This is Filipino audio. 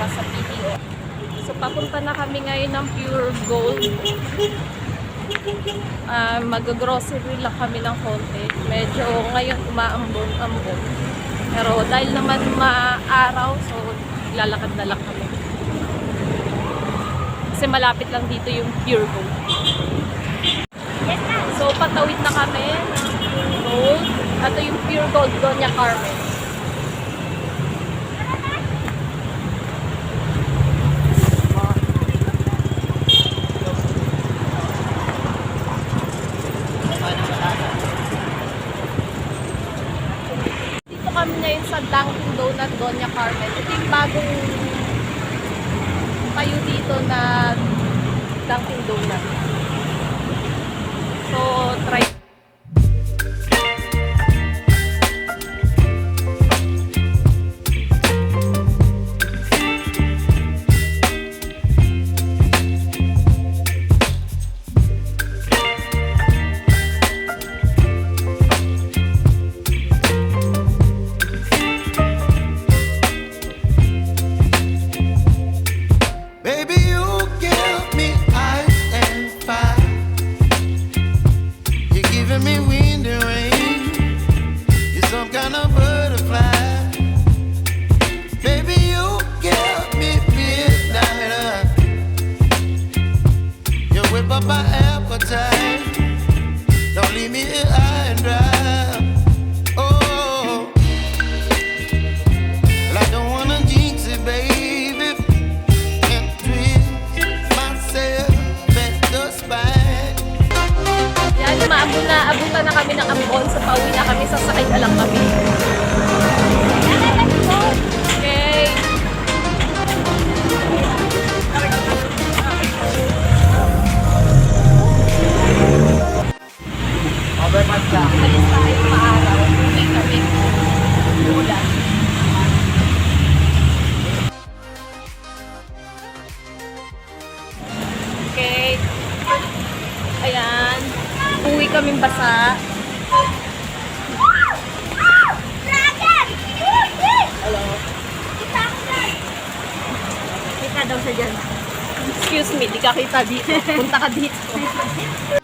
tsaka sa PTO. So papunta na kami ngayon ng Pure Gold. Mag-grocery lang kami ng konti. Medyo ngayon umaambon-ambon. Pero dahil naman maaraw, so lalakad na lang kami. Kasi malapit lang dito yung Pure Gold. So patawid na kami ng Pure Gold. Ito yung Pure Gold Doña Carmen. Kami ngayon sa Dunkin Donut Doña Carmen. Ito yung bagong tayo dito na Dunkin Donut. So, try. Up my appetite. Don't leave me here high and dry. Oh, well, I don't wanna jinx it, baby, and twist myself at the spine. Yan, abutan na kami ng ambon. So pauwi na kami, sasakay na lang kami. Okay. Alis tayo maaraw. Uwi kami. Ulan. Okay. Ayan. Uwi kaming basa. Hello. Kita daw siya dyan. Excuse me, di ka kita dito. Punta ka dito.